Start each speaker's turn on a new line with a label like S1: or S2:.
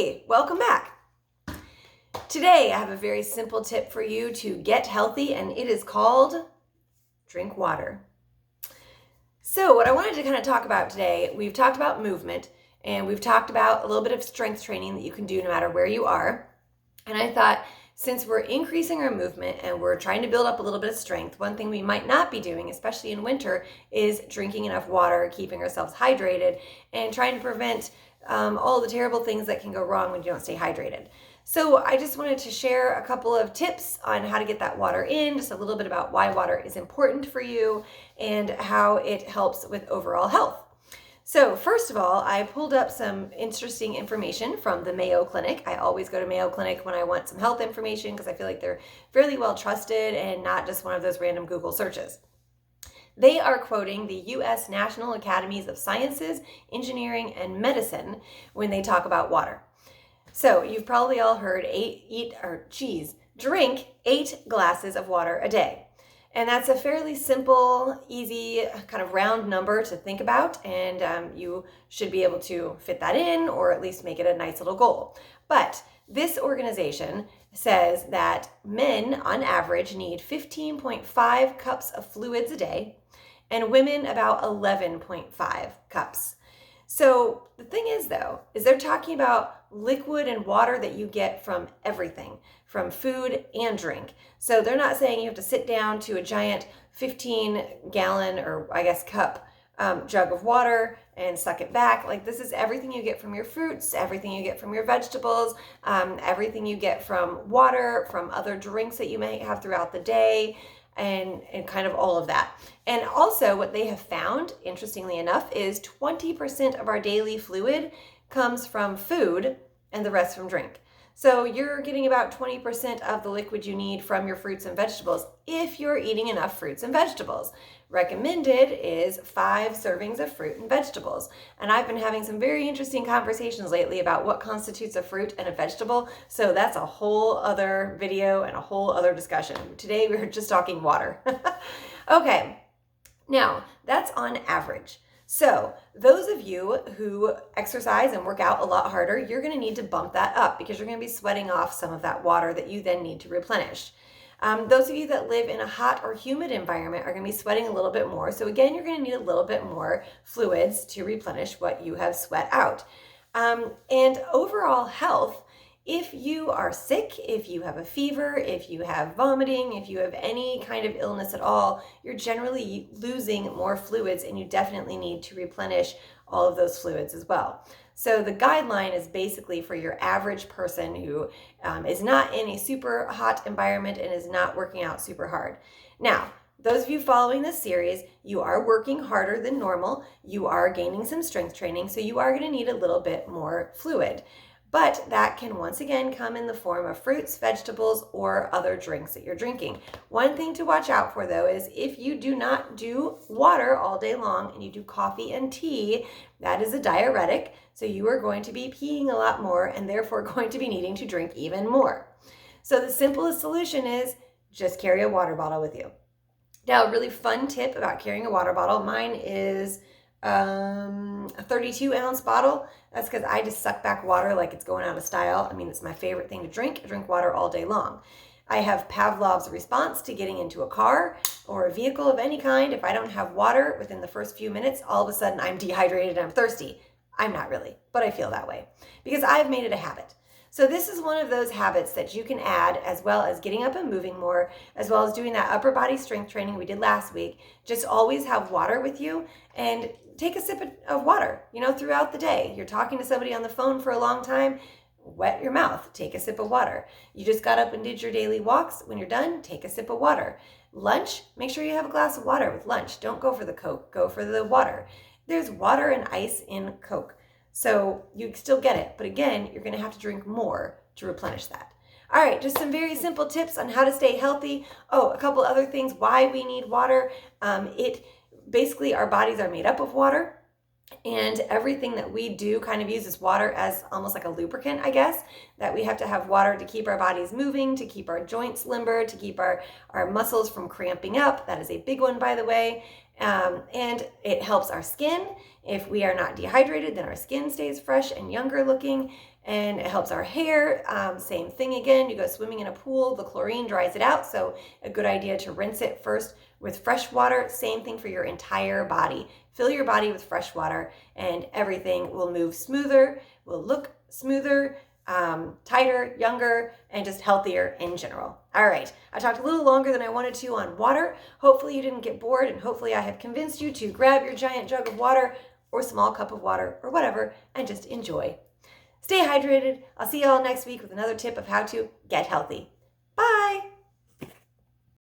S1: Hey, welcome back. Today I have a very simple tip for you to get healthy, and it is called drink water. So what I wanted to kind of talk about today, we've talked about movement and we've talked about a little bit of strength training that you can do no matter where you are. And I thought, since we're increasing our movement and we're trying to build up a little bit of strength, one thing we might not be doing, especially in winter, is drinking enough water, keeping ourselves hydrated, and trying to prevent all the terrible things that can go wrong when you don't stay hydrated. So I just wanted to share a couple of tips on how to get that water in, just a little bit about why water is important for you and how it helps with overall health. So first of all, I pulled up some interesting information from the Mayo Clinic. I always go to Mayo Clinic when I want some health information because I feel like they're fairly well trusted and not just one of those random Google searches. They are quoting the U.S. National Academies of Sciences, Engineering, and Medicine when they talk about water. So you've probably all heard drink 8 glasses of water a day. And that's a fairly simple, easy, kind of round number to think about, and you should be able to fit that in or at least make it a nice little goal. But this organization says that men on average need 15.5 cups of fluids a day and women about 11.5 cups. So the thing is, though, is they're talking about liquid and water that you get from everything, from food and drink. So they're not saying you have to sit down to a giant 15-gallon or I guess cup jug of water and suck it back. Like, this is everything you get from your fruits, everything you get from your vegetables, everything you get from water, from other drinks that you may have throughout the day, and kind of all of that. And also what they have found, interestingly enough, is 20% of our daily fluid comes from food and the rest from drink. So you're getting about 20% of the liquid you need from your fruits and vegetables if you're eating enough fruits and vegetables. Recommended is 5 servings of fruit and vegetables. And I've been having some very interesting conversations lately about what constitutes a fruit and a vegetable. So that's a whole other video and a whole other discussion. Today we're just talking water. Okay, now that's on average. So those of you who exercise and work out a lot harder, you're going to need to bump that up because you're going to be sweating off some of that water that you then need to replenish. Those of you that live in a hot or humid environment are going to be sweating a little bit more. So again, you're going to need a little bit more fluids to replenish what you have sweat out. And overall health, if you are sick, if you have a fever, if you have vomiting, if you have any kind of illness at all, you're generally losing more fluids and you definitely need to replenish all of those fluids as well. So the guideline is basically for your average person who is not in a super hot environment and is not working out super hard. Now, those of you following this series, you are working harder than normal. You are gaining some strength training, so you are going to need a little bit more fluid. But that can once again come in the form of fruits, vegetables, or other drinks that you're drinking. One thing to watch out for, though, is if you do not do water all day long and you do coffee and tea, that is a diuretic. So you are going to be peeing a lot more and therefore going to be needing to drink even more. So the simplest solution is just carry a water bottle with you. Now, a really fun tip about carrying a water bottle, mine is a 32-ounce bottle. That's because I just suck back water like it's going out of style. I mean, it's my favorite thing to drink. I drink water all day long. I have Pavlov's response to getting into a car or a vehicle of any kind. If I don't have water within the first few minutes, all of a sudden I'm dehydrated and I'm thirsty. I'm not really, but I feel that way because I've made it a habit. So this is one of those habits that you can add, as well as getting up and moving more, as well as doing that upper body strength training we did last week. Just always have water with you and take a sip of water, throughout the day. You're talking to somebody on the phone for a long time, wet your mouth, take a sip of water. You just got up and did your daily walks. When you're done, take a sip of water. Lunch, make sure you have a glass of water with lunch. Don't go for the Coke, go for the water. There's water and ice in Coke. So you still get it, but again, you're going to have to drink more to replenish that. All right, just some very simple tips on how to stay healthy. Oh, a couple other things why we need water. Basically, our bodies are made up of water, and everything that we do kind of uses water as almost like a lubricant, I guess, that we have to have water to keep our bodies moving, to keep our joints limber, to keep our muscles from cramping up. That is a big one, by the way. And it helps our skin. If we are not dehydrated, then our skin stays fresh and younger looking. And it helps our hair. Same thing again. You go swimming in a pool, the chlorine dries it out. So a good idea to rinse it first with fresh water. Same thing for your entire body. Fill your body with fresh water and everything will move smoother, will look smoother, tighter, younger, and just healthier in general. All right, I talked a little longer than I wanted to on water. Hopefully you didn't get bored, and hopefully I have convinced you to grab your giant jug of water or small cup of water or whatever and just enjoy. Stay hydrated. I'll see y'all next week with another tip of how to get healthy. Bye.